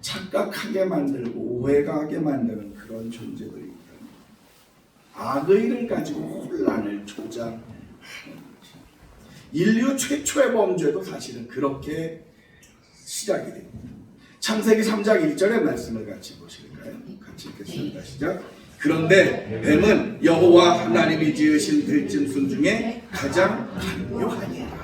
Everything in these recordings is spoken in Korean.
착각하게 만들고 오해가 하게 만드는 그런 존재들입니다. 악의를 가지고 혼란을 조장하는 거죠. 인류 최초의 범죄도 사실은 그렇게 시작이 됩니다. 창세기 3장 1절의 말씀을 같이 보실까요? 같이 읽겠습니다. 시작. 그런데 뱀은 여호와 하나님이 지으신 들짐승 중에 가장 간교하니라.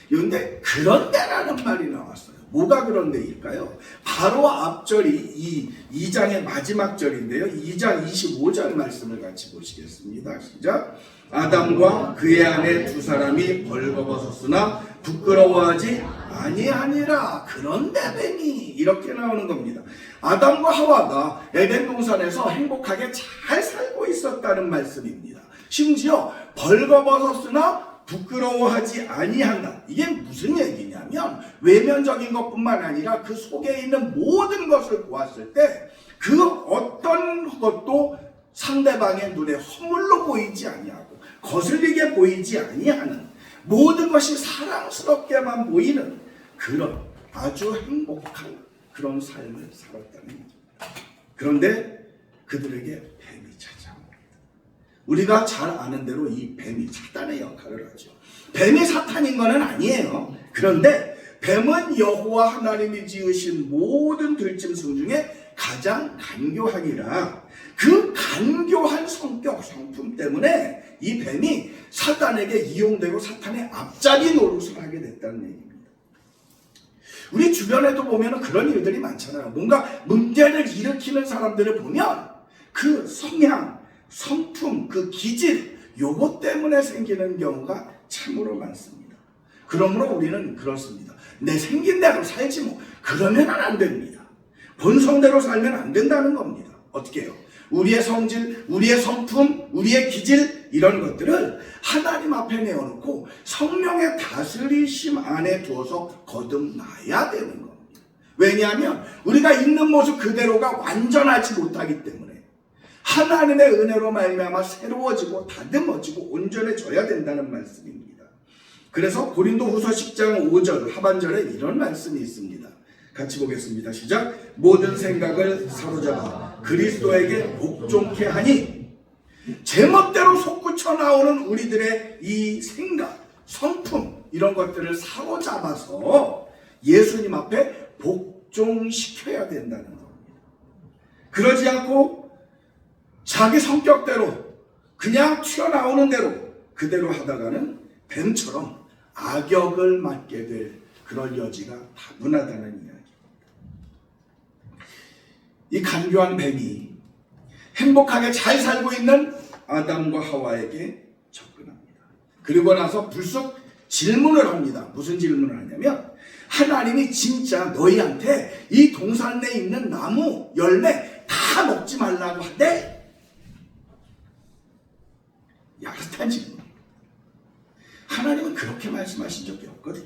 그런데 그런데라는 말이 나왔어요. 뭐가 그런데일까요? 바로 앞절이 이 2장의 마지막 절인데요. 2장 25절 말씀을 같이 보시겠습니다. 시작. 아담과 그의 아내 두 사람이 벌거벗었으나 부끄러워하지 아니하니라. 그런데 뱀이 이렇게 나오는 겁니다. 아담과 하와가 에덴 동산에서 행복하게 잘 살고 있었다는 말씀입니다. 심지어 벌거벗었으나 부끄러워하지 아니한다. 이게 무슨 얘기냐면 외면적인 것뿐만 아니라 그 속에 있는 모든 것을 보았을 때 그 어떤 것도 상대방의 눈에 허물로 보이지 아니하고 거슬리게 보이지 아니하는, 모든 것이 사랑스럽게만 보이는 그런 아주 행복한 그런 삶을 살았다는 겁니다. 그런데 그들에게 뱀이 찾아옵니다. 우리가 잘 아는 대로 이 뱀이 사탄의 역할을 하죠. 뱀이 사탄인 것은 아니에요. 그런데 뱀은 여호와 하나님이 지으신 모든 들짐승 중에 가장 간교하니라. 그 간교한 성격, 성품 때문에 이 뱀이 사탄에게 이용되고 사탄의 앞자리 노릇을 하게 됐다는 얘기입니다. 우리 주변에도 보면 그런 일들이 많잖아요. 뭔가 문제를 일으키는 사람들을 보면 그 성향, 성품, 그 기질, 요것 때문에 생기는 경우가 참으로 많습니다. 그러므로 우리는 그렇습니다. 내 생긴 대로 살지 뭐. 그러면 안 됩니다. 본성대로 살면 안 된다는 겁니다. 어떻게 해요? 우리의 성질, 우리의 성품, 우리의 기질, 이런 것들을 하나님 앞에 내어놓고 성령의 다스리심 안에 두어서 거듭나야 되는 겁니다. 왜냐하면 우리가 있는 모습 그대로가 완전하지 못하기 때문에 하나님의 은혜로 말미암아 새로워지고 다듬어지고 온전해져야 된다는 말씀입니다. 그래서 고린도후서 10장 5절 하반절에 이런 말씀이 있습니다. 같이 보겠습니다. 시작. 모든 생각을 사로잡아 그리스도에게 복종케 하니. 제멋대로 솟구쳐 나오는 우리들의 이 생각, 성품, 이런 것들을 사로잡아서 예수님 앞에 복종시켜야 된다는 겁니다. 그러지 않고 자기 성격대로 그냥 튀어나오는 대로 그대로 하다가는 뱀처럼 악역을 맡게 될 그럴 여지가 다분하다는 이야기입니다. 이 간교한 뱀이 행복하게 잘 살고 있는 아담과 하와에게 접근합니다. 그리고 나서 불쑥 질문을 합니다. 무슨 질문을 하냐면 하나님이 진짜 너희한테 이 동산 내에 있는 나무 열매 다 먹지 말라고 하대? 야릇한 질문입니다. 하나님은 그렇게 말씀하신 적이 없거든요.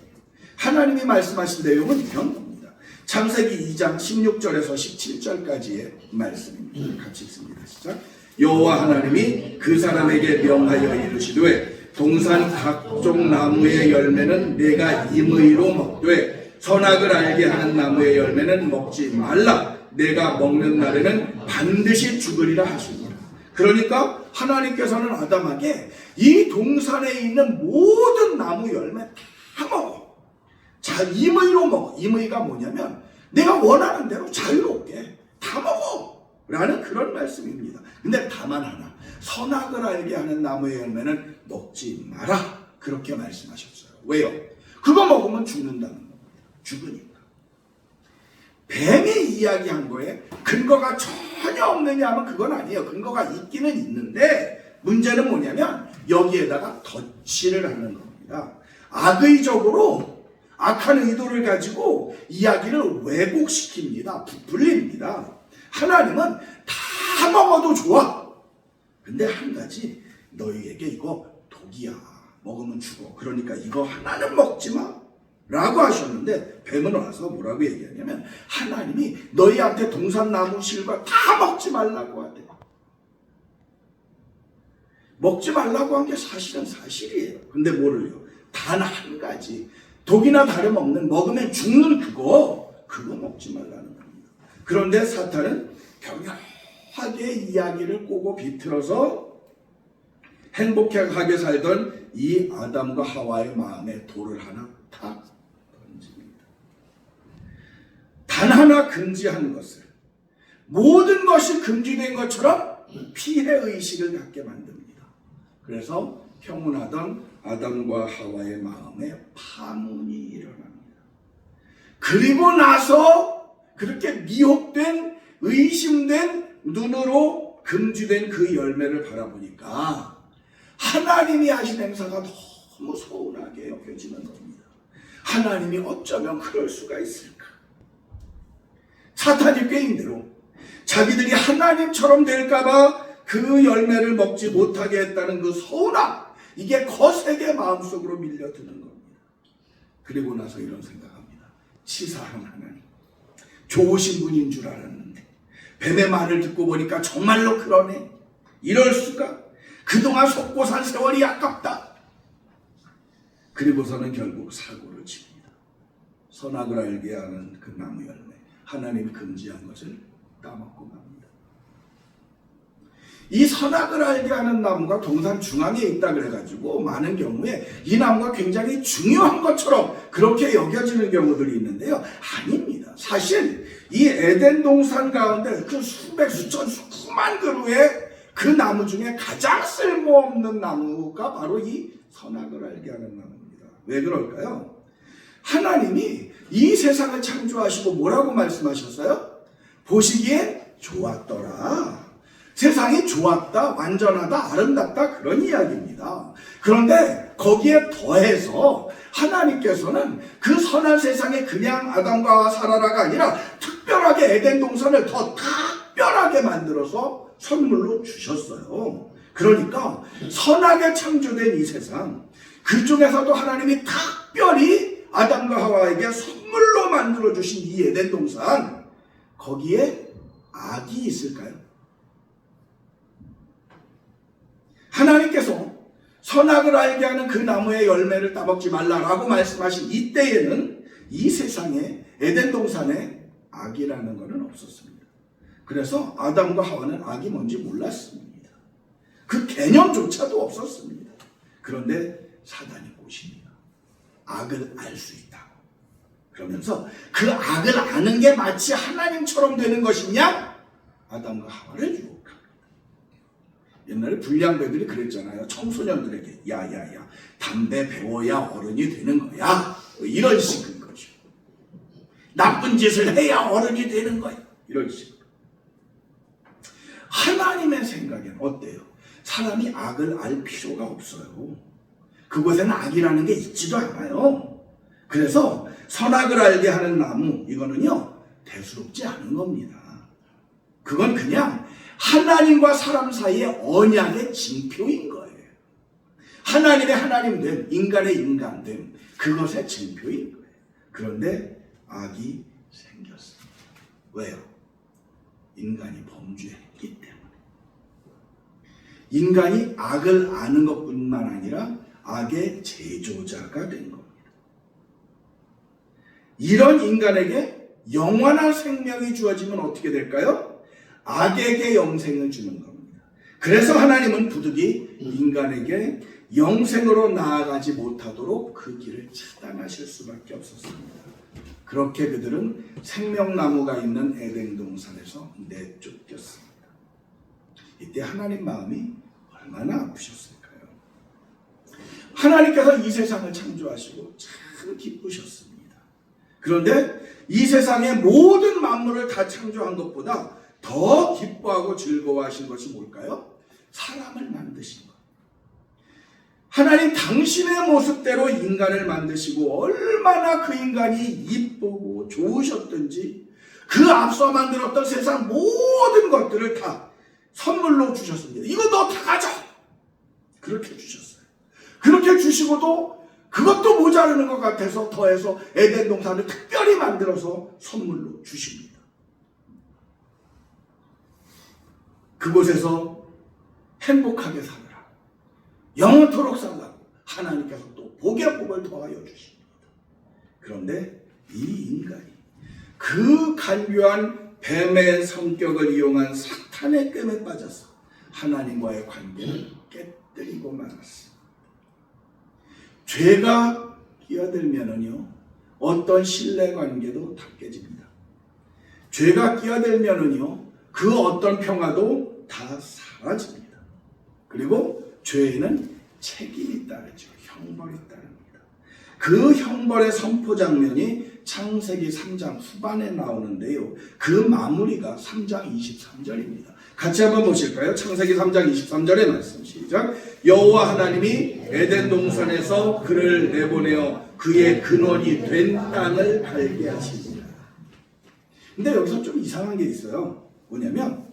하나님이 말씀하신 내용은 이런 겁니다. 창세기 2장 16절에서 17절까지의 말씀입니다. 같이 읽습니다. 시작. 여호와 하나님이 그 사람에게 명하여 이르시되 동산 각종 나무의 열매는 내가 임의로 먹되 선악을 알게 하는 나무의 열매는 먹지 말라. 내가 먹는 날에는 반드시 죽으리라 하시니라. 그러니까 하나님께서는 아담에게 이 동산에 있는 모든 나무 열매 다 먹어. 자, 임의로 먹어. 임의가 뭐냐면 내가 원하는 대로 자유롭게 다 먹어 라는 그런 말씀입니다. 근데 다만 하나, 선악을 알게 하는 나무의 열매는 먹지 마라, 그렇게 말씀하셨어요. 왜요? 그거 먹으면 죽는다는 겁니다. 죽으니까. 뱀이 이야기한 거에 근거가 전혀 없느냐 하면 그건 아니에요. 근거가 있기는 있는데 문제는 뭐냐면 여기에다가 덧칠을 하는 겁니다. 악의적으로 악한 의도를 가지고 이야기를 왜곡시킵니다. 부풀립니다. 하나님은 다 먹어도 좋아. 근데 한 가지, 너희에게 이거 독이야. 먹으면 죽어. 그러니까 이거 하나는 먹지 마 라고 하셨는데 뱀은 와서 뭐라고 얘기하냐면 하나님이 너희한테 동산나무 실과 다 먹지 말라고 하대. 먹지 말라고 한 게 사실은 사실이에요. 근데 뭐를요? 단 한 가지, 독이나 다름없는 먹으면 죽는 그거, 그거 먹지 말라는 겁니다. 그런데 사탄은 격렬하게 이야기를 꼬고 비틀어서 행복하게 살던 이 아담과 하와의 마음에 돌을 하나 탁 던집니다. 단 하나 금지한 것을 모든 것이 금지된 것처럼 피해의식을 갖게 만듭니다. 그래서 평온하던 아담과 하와의 마음에 파문이 일어납니다. 그리고 나서 그렇게 미혹된 의심된 눈으로 금지된 그 열매를 바라보니까 하나님이 하신 행사가 너무 서운하게 여겨지는 겁니다. 하나님이 어쩌면 그럴 수가 있을까? 사탄이 꾀인 대로 자기들이 하나님처럼 될까봐 그 열매를 먹지 못하게 했다는 그 서운함, 이게 거세게 마음속으로 밀려드는 겁니다. 그리고 나서 이런 생각합니다. 치사한 하나님, 좋으신 분인 줄 알았는데 뱀의 말을 듣고 보니까 정말로 그러네. 이럴 수가. 그동안 속고 산 세월이 아깝다. 그리고서는 결국 사고를 칩니다. 선악을 알게 하는 그 나무 열매, 하나님이 금지한 것을 따먹고 갑니다. 이 선악을 알게 하는 나무가 동산 중앙에 있다 그래가지고 많은 경우에 이 나무가 굉장히 중요한 것처럼 그렇게 여겨지는 경우들이 있는데요. 아닙니다. 사실 이 에덴 동산 가운데 그 수백, 수천, 수만 그루의 그 나무 중에 가장 쓸모없는 나무가 바로 이 선악을 알게 하는 나무입니다. 왜 그럴까요? 하나님이 이 세상을 창조하시고 뭐라고 말씀하셨어요? 보시기에 좋았더라. 세상이 좋았다, 완전하다, 아름답다, 그런 이야기입니다. 그런데 거기에 더해서 하나님께서는 그 선한 세상에 그냥 아담과 살아라가 아니라 특별하게 에덴 동산을 더 특별하게 만들어서 선물로 주셨어요. 그러니까 선하게 창조된 이 세상, 그 중에서도 하나님이 특별히 아담과 하와에게 선물로 만들어주신 이 에덴 동산, 거기에 악이 있을까요? 하나님께서 선악을 알게 하는 그 나무의 열매를 따먹지 말라라고 말씀하신 이때에는 이 세상에 에덴 동산에 악이라는 것은 없었습니다. 그래서 아담과 하와는 악이 뭔지 몰랐습니다. 그 개념조차도 없었습니다. 그런데 사단이 꼬십니다. 악을 알 수 있다고. 그러면서 그 악을 아는 게 마치 하나님처럼 되는 것이냐? 아담과 하와를 유혹합니다. 옛날에 불량배들이 그랬잖아요. 청소년들에게 야야야 담배 배워야 어른이 되는 거야. 이런 식인 거죠. 나쁜 짓을 해야 어른이 되는 거야. 이런 식. 하나님의 생각엔 어때요? 사람이 악을 알 필요가 없어요. 그곳에는 악이라는 게 있지도 않아요. 그래서 선악을 알게 하는 나무, 이거는요 대수롭지 않은 겁니다. 그건 그냥 하나님과 사람 사이의 언약의 징표인 거예요. 하나님의 하나님됨, 인간의 인간됨, 그것의 징표인 거예요. 그런데 악이 생겼습니다. 왜요? 인간이 범죄했기 때문에. 인간이 악을 아는 것뿐만 아니라 악의 제조자가 된 겁니다. 이런 인간에게 영원한 생명이 주어지면 어떻게 될까요? 악에게 영생을 주는 겁니다. 그래서 하나님은 부득이 인간에게 영생으로 나아가지 못하도록 그 길을 차단하실 수밖에 없었습니다. 그렇게 그들은 생명나무가 있는 에덴 동산에서 내쫓겼습니다. 이때 하나님 마음이 얼마나 아프셨을까요? 하나님께서 이 세상을 창조하시고 참 기쁘셨습니다. 그런데 이 세상의 모든 만물을 다 창조한 것보다 더 기뻐하고 즐거워하신 것이 뭘까요? 사람을 만드신 것. 하나님 당신의 모습대로 인간을 만드시고 얼마나 그 인간이 이쁘고 좋으셨든지 그 앞서 만들었던 세상 모든 것들을 다 선물로 주셨습니다. 이거 너 다 가져! 그렇게 주셨어요. 그렇게 주시고도 그것도 모자르는 것 같아서 더해서 에덴 동산을 특별히 만들어서 선물로 주십니다. 그곳에서 행복하게 살아라, 영원토록 살라고 하나님께서 또 복의 복을 더하여 주십니다. 그런데 이 인간이 그 간교한 뱀의 성격을 이용한 사탄의 꾀에 빠져서 하나님과의 관계를 깨뜨리고 말았습니다. 죄가 끼어들면은요, 어떤 신뢰관계도 다 깨집니다. 죄가 끼어들면은요, 그 어떤 평화도 다 사라집니다. 그리고 죄에는 책임이 따르죠. 형벌이 따릅니다. 그 형벌의 선포 장면이 창세기 3장 후반에 나오는데요. 그 마무리가 3장 23절입니다. 같이 한번 보실까요? 창세기 3장 23절의 말씀 시작. 여호와 하나님이 에덴 동산에서 그를 내보내어 그의 근원이 된 땅을 갈게 하시니라. 근데 여기서 좀 이상한 게 있어요. 뭐냐면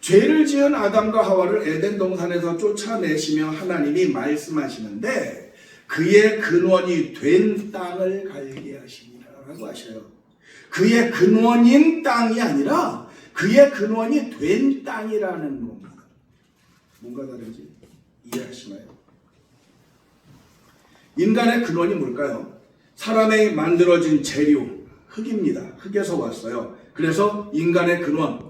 죄를 지은 아담과 하와를 에덴 동산에서 쫓아내시며 하나님이 말씀하시는데 그의 근원이 된 땅을 갈게 하시니라라고 하셔요. 그의 근원인 땅이 아니라 그의 근원이 된 땅이라는 겁니다. 뭔가 다른지 이해하시나요? 인간의 근원이 뭘까요? 사람의 만들어진 재료, 흙입니다. 흙에서 왔어요. 그래서 인간의 근원,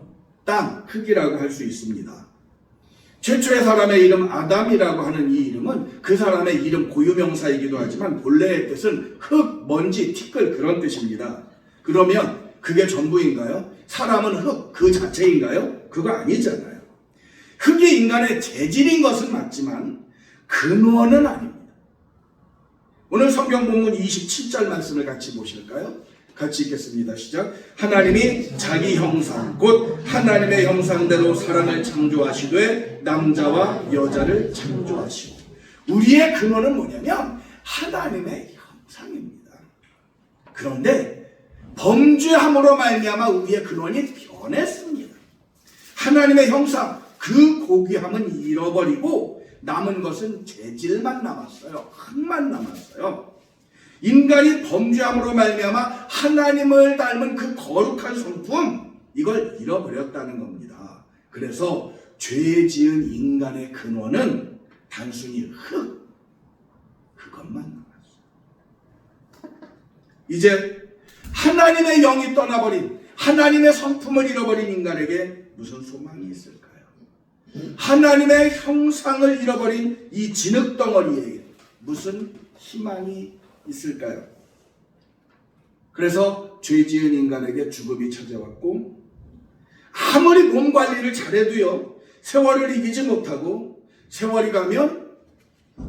땅, 흙이라고 할 수 있습니다. 최초의 사람의 이름 아담이라고 하는 이 이름은 그 사람의 이름 고유명사이기도 하지만 본래의 뜻은 흙, 먼지, 티끌 그런 뜻입니다. 그러면 그게 전부인가요? 사람은 흙 그 자체인가요? 그거 아니잖아요. 흙이 인간의 재질인 것은 맞지만 근원은 아닙니다. 오늘 성경 본문 27절 말씀을 같이 보실까요? 같이 읽겠습니다. 시작. 하나님이 자기 형상 곧 하나님의 형상대로 사람을 창조하시되 남자와 여자를 창조하시고. 우리의 근원은 뭐냐면 하나님의 형상입니다. 그런데 범죄함으로 말미암아 우리의 근원이 변했습니다. 하나님의 형상 그 고귀함은 잃어버리고 남은 것은 재질만 남았어요. 흙만 남았어요. 인간이 범죄함으로 말미암아 하나님을 닮은 그 거룩한 성품 이걸 잃어버렸다는 겁니다. 그래서 죄 지은 인간의 근원은 단순히 흙 그것만 남았어요. 이제 하나님의 영이 떠나버린 하나님의 성품을 잃어버린 인간에게 무슨 소망이 있을까요? 하나님의 형상을 잃어버린 이 진흙덩어리에게 무슨 희망이 있을까요? 그래서 죄 지은 인간에게 죽음이 찾아왔고 아무리 몸 관리를 잘해도요 세월을 이기지 못하고 세월이 가면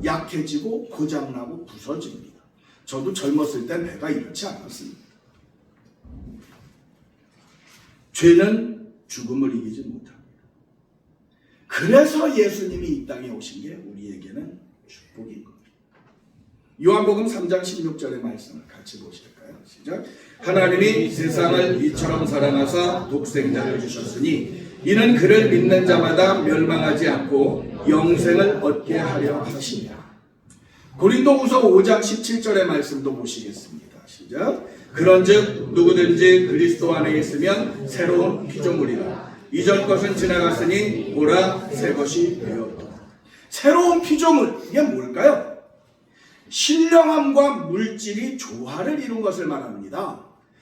약해지고 고장나고 부서집니다. 저도 젊었을 땐 배가 이렇지 않았습니다. 죄는 죽음을 이기지 못합니다. 그래서 예수님이 이 땅에 오신 게 우리에게는 축복인 겁니다. 요한복음 3장 16절의 말씀을 같이 보실까요? 시작. 하나님이 세상을 이처럼 사랑하사 독생자를 주셨으니 이는 그를 믿는 자마다 멸망하지 않고 영생을 얻게 하려 하시니라. 고린도후서 5장 17절의 말씀도 보시겠습니다. 시작. 그런즉 누구든지 그리스도 안에 있으면 새로운 피조물이라. 이전 것은 지나갔으니 보라 새 것이 되었다. 새로운 피조물 이게 뭘까요? 신령함과 물질이 조화를 이룬 것을 말합니다.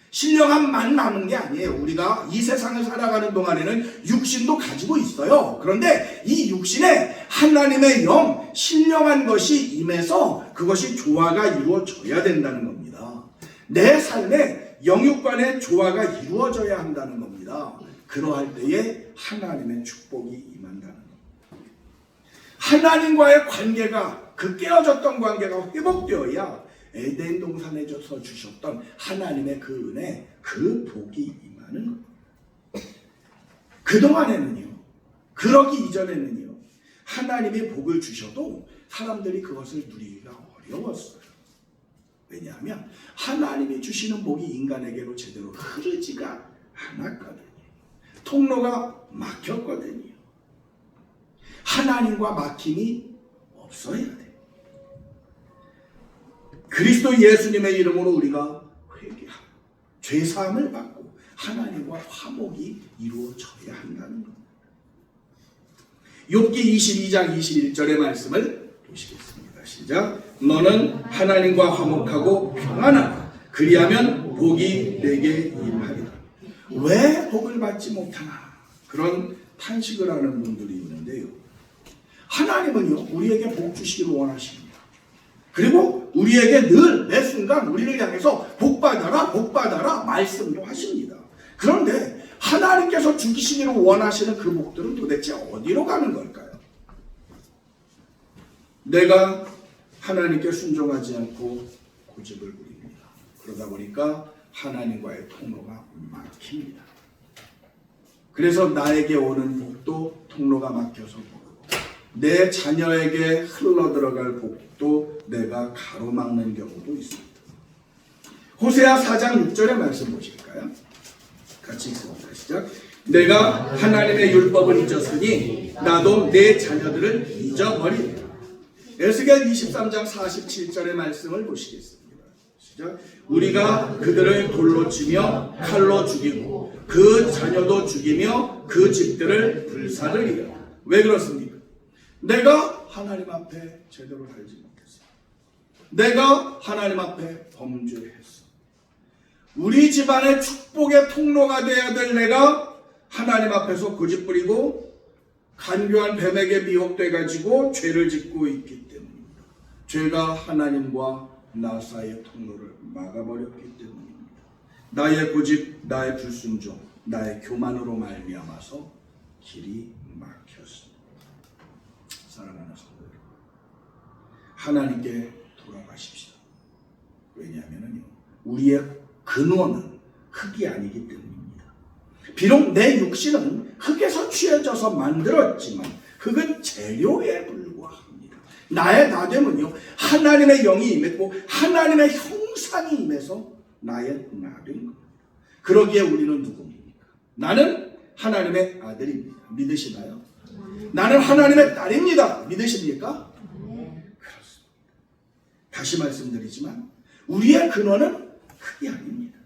신령함만 남은 게 아니에요. 우리가 이 세상을 살아가는 동안에는 육신도 가지고 있어요. 그런데 이 육신에 하나님의 영, 신령한 것이 임해서 그것이 조화가 이루어져야 된다는 겁니다. 내 삶에 영육간의 조화가 이루어져야 한다는 겁니다. 그러할 때에 하나님의 축복이 임한다는 겁니다. 하나님과의 관계가 그 깨어졌던 관계가 회복되어야 에덴 동산에서 주셨던 하나님의 그 은혜, 그 복이 임하는 겁니다. 그동안에는요, 그러기 이전에는요, 하나님이 복을 주셔도 사람들이 그것을 누리기가 어려웠어요. 왜냐하면 하나님이 주시는 복이 인간에게로 제대로 흐르지가 않았거든요. 통로가 막혔거든요. 하나님과 막힘이 없어야 돼요. 그리스도 예수님의 이름으로 우리가 회개하고 죄사함을 받고 하나님과 화목이 이루어져야 한다는 겁니다. 욥기 22장 21절의 말씀을 보시겠습니다. 시작. 너는 하나님과 화목하고 평안하라. 그리하면 복이 내게 임하리라. 왜 복을 받지 못하나 그런 탄식을 하는 분들이 있는데요. 하나님은요 우리에게 복 주시기를 원하십니다. 그리고 우리에게 늘 매 순간 우리를 향해서 복 받아라 말씀도 하십니다. 그런데 하나님께서 주시기를 원하시는 그 복들은 도대체 어디로 가는 걸까요? 내가 하나님께 순종하지 않고 고집을 부립니다. 그러다 보니까 하나님과의 통로가 막힙니다. 그래서 나에게 오는 복도 통로가 막혀서 모르고 내 자녀에게 흘러들어갈 복도 내가 가로막는 경우도 있습니다. 호세아 4장 6절의 말씀 보실까요? 같이 읽습니다. 시작. 내가 하나님의 율법을 잊었으니 나도 내 자녀들을 잊어버리리라. 에스겔 23장 47절의 말씀을 보시겠습니다. 시작. 우리가 그들을 돌로 치며 칼로 죽이고 그 자녀도 죽이며 그 집들을 불사르리라. 왜 그렇습니까? 내가 하나님 앞에 제대로 살지 못했어. 내가 하나님 앞에 범죄했어. 우리 집안의 축복의 통로가 되어야 될 내가 하나님 앞에서 고집부리고 간교한 뱀에게 미혹돼가지고 죄를 짓고 있기 때문입니다. 죄가 하나님과 나 사이의 통로를 막아버렸기 때문입니다. 나의 고집, 나의 불순종, 나의 교만으로 말미암아서 길이 막혔습니다. 사랑하는 성도 여러분, 하나님께 돌아가십시오. 왜냐하면요, 우리의 근원은 흙이 아니기 때문입니다. 비록 내 육신은 흙에서 취해져서 만들었지만 흙은 재료에 불과합니다. 나의 나됨은요 하나님의 영이 임했고 하나님의 형상이 임해서 나의 나된 겁니다. 그러기에 우리는 누굽니까? 나는 하나님의 아들입니다. 믿으시나요? 나는 하나님의 딸입니다. 믿으십니까? 그렇습니다. 다시 말씀드리지만 우리의 근원은 흙이 아닙니다.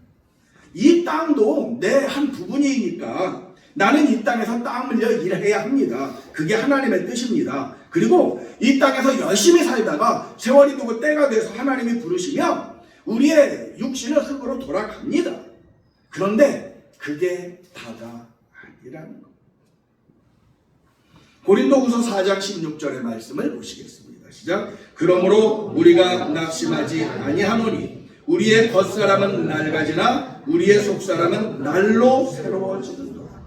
이 땅도 내 한 부분이니까 나는 이 땅에서 땀 흘려 일해야 합니다. 그게 하나님의 뜻입니다. 그리고 이 땅에서 열심히 살다가 세월이 되고 때가 돼서 하나님이 부르시면 우리의 육신은 흙으로 돌아갑니다. 그런데 그게 다가 아니라는 겁니다. 고린도후서 4장 16절의 말씀을 보시겠습니다. 시작. 그러므로 우리가 낙심하지 아니하노니 우리의 겉사람은 낡아지나 우리의 속사람은 날로 새로워지는도다.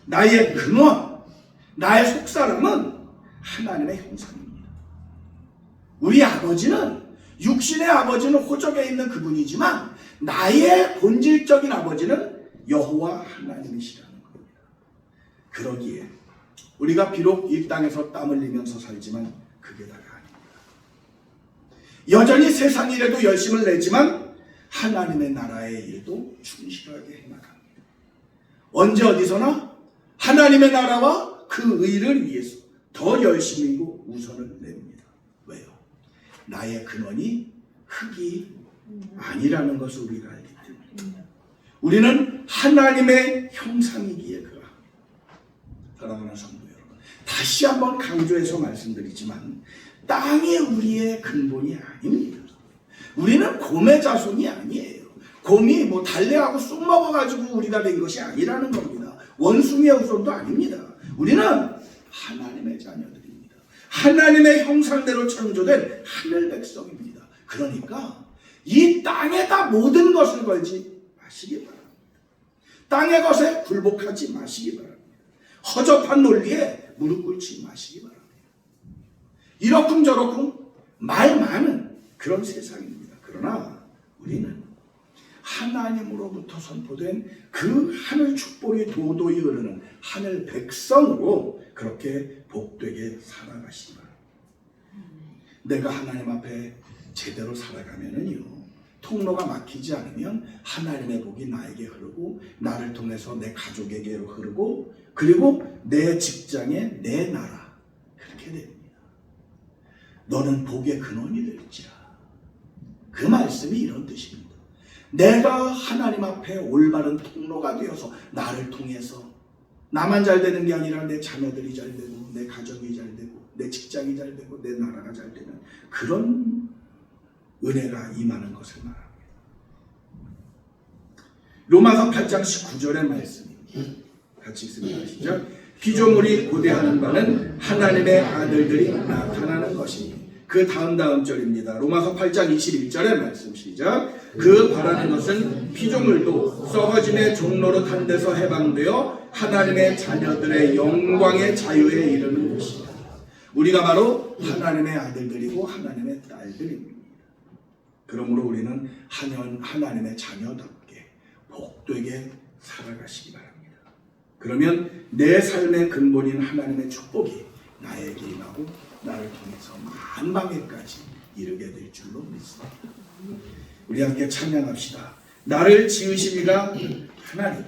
나의 근원, 나의 속사람은 하나님의 형상입니다. 우리 아버지는 육신의 아버지는 호적에 있는 그분이지만 나의 본질적인 아버지는 여호와 하나님이시라는 겁니다. 그러기에 우리가 비록 이 땅에서 땀 흘리면서 살지만 그게 다가 아닙니다. 여전히 세상 일에도 열심을 내지만 하나님의 나라의 일도 충실하게 해나갑니다. 언제 어디서나 하나님의 나라와 그 의를 위해서 더 열심히고 우선을 냅니다. 왜요? 나의 근원이 흙이 아니라는 것을 우리가 알기 때문입니다. 우리는 하나님의 형상이기에 그러합니다. 사랑하는 성도 여러분, 다시 한번 강조해서 말씀드리지만 땅이 우리의 근본이 아닙니다. 우리는 곰의 자손이 아니에요. 곰이 뭐 달래하고 쑥 먹어가지고 우리가 된 것이 아니라는 겁니다. 원숭이의 후손도 아닙니다. 우리는 하나님의 자녀들입니다. 하나님의 형상대로 창조된 하늘 백성입니다. 그러니까 이 땅에다 모든 것을 걸지 마시기 바랍니다. 땅의 것에 굴복하지 마시기 바랍니다. 허접한 논리에 무릎 꿇지 마시기 바랍니다. 이러쿵저러쿵 말 많은 그런 세상입니다. 그러나 우리는 하나님으로부터 선포된 그 하늘 축복이 도도히 흐르는 하늘 백성으로 그렇게 복되게 살아가시기 바랍니다. 내가 하나님 앞에 제대로 살아가면은요, 통로가 막히지 않으면 하나님의 복이 나에게 흐르고 나를 통해서 내 가족에게로 흐르고 그리고 내 직장에 내 나라 그렇게 됩니다. 너는 복의 근원이 될지라. 그 말씀이 이런 뜻입니다. 내가 하나님 앞에 올바른 통로가 되어서 나를 통해서 나만 잘 되는 게 아니라 내 자녀들이 잘 되고 내 가정이 잘 되고 내 직장이 잘 되고 내 나라가 잘 되는 그런 은혜가 임하는 것을 말합니다. 로마서 8장 19절의 말씀입니다. 같이 읽습니다. 시작. 피조물이 고대하는 바는 하나님의 아들들이 나타나는 것이니. 그 다음 절입니다. 로마서 8장 21절의 말씀. 시작. 그 바라는 것은 피조물도 썩어짐의 종로로 탄 데서 해방되어 하나님의 자녀들의 영광의 자유에 이르는 것이다. 우리가 바로 하나님의 아들들이고 하나님의 딸들입니다. 그러므로 우리는 하나님의 자녀답게 복되게 살아가시기 바랍니다. 그러면 내 삶의 근본인 하나님의 축복이 나에게 임하고 나를 통해서 만방에까지 이르게 될 줄로 믿습니다. 우리 함께 찬양합시다. 나를 지으신 이가 하나님.